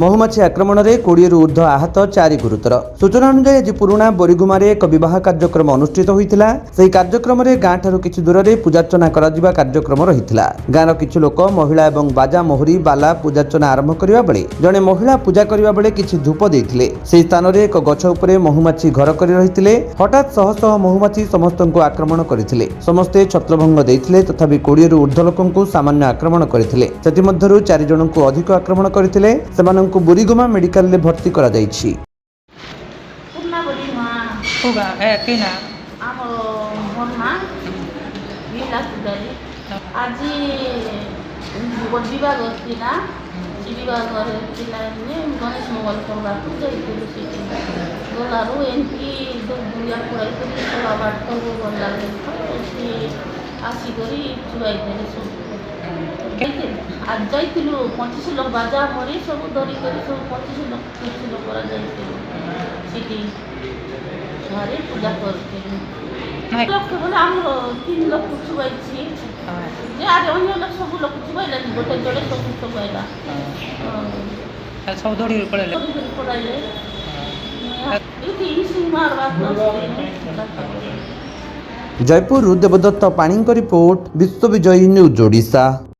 ମହୁମାଛି ଆକ୍ରମଣରେ 20ରୁ ଊର୍ଦ୍ଧ୍ୱ ଆହତ 4 ଗୁରୁତର। ସୂଚନା ଅନୁଯାୟୀ ଆଜି ପୁରୁଣା ବୋରିଗୁମାରେ ଏକ ବିବାହ କାର୍ଯ୍ୟକ୍ରମ ଅନୁଷ୍ଠିତ ହୋଇଥିଲା। ସେହି କାର୍ଯ୍ୟକ୍ରମରେ ଗାଁଠାରୁ କିଛି ଦୂରରେ ପୂଜାର୍ଚ୍ଚନା କରାଯିବା କାର୍ଯ୍ୟକ୍ରମ ରହିଥିଲା। ଗାଁର କିଛି ଲୋକ ମହିଳା ଏବଂ ବାଜା ମୋହରି ବାଲା ପୂଜାର୍ଚ୍ଚନା ଆରମ୍ଭ କରିବା ବେଳେ ଜଣେ ମହିଳା ପୂଜା କରିବା ବେଳେ କିଛି ଧୂପ ଦେଇଥିଲେ। ସେହି ସ୍ଥାନରେ ଏକ ଗଛ ଉପରେ ମହୁମାଛି ଘର କରି ରହିଥିଲେ। ହଠାତ୍ ଶହ ଶହ ମହୁମାଛି ସମସ୍ତଙ୍କୁ ଆକ୍ରମଣ କରିଥିଲେ। ସମସ୍ତେ ଛତ୍ରଭଙ୍ଗ ଦେଇଥିଲେ। ତଥାପି 20ରୁ ଊର୍ଦ୍ଧ୍ୱ ଲୋକଙ୍କୁ ସାମାନ୍ୟ ଆକ୍ରମଣ କରିଥିଲେ। ସେଥିମଧ୍ୟରୁ 4 ଜଣଙ୍କୁ ଅଧିକ ଆକ୍ରମଣ କରିଥିଲେ। ସେମାନଙ୍କୁ ବୋରିଗୁମା ମେଡିକାଲରେ ଭର୍ତ୍ତି କରାଯାଇଛି। ଆଜି ବିବାହ ଥିଲା ବିବାହରେ ଥିଲା ଗଣେଶ ମଙ୍ଗଳ କରିବାକୁ ଯାଇଥିଲୁ ସେଠି ଗଲାରୁ ଏମିତି ଦୁନିଆ ପୁରାଇ କରି ବାଟ ଗଲା ସେ ଆସିକରି ଚୁଆଇଦେଲେ ସବୁ ଆଜି ଯାଇଥିଲୁ 25 ଲୋକ ବାଜା ମରି ସବୁ ଧରିକରି ସବୁ 25 ଲୋକ ଯାଇଥିଲୁ ସେଠି ଘରେ ପୂଜା କରିଥିଲୁ। ଲକ୍ଷ ବୋଲେ ଆମର 3 ଲକ୍ଷ ଚୁଆଇଛି ଯେ ଆରେ ଅନ୍ୟ ଲୋକ ସବୁ ଲୋକ ଚୁଆଇଲାନି ଗୋଟେ ଜଣେ ସବୁ ଚୁଆଇଲା ସବୁ ଦୌଡ଼ି ପଳେଇଲେ ଜୟପୁରରୁ ଦେବଦତ୍ତ ପାଣିଙ୍କ ରିପୋର୍ଟ, ବିଶ୍ୱବିଜୟୀ ନ୍ୟୁଜ୍ ଓଡ଼ିଶା।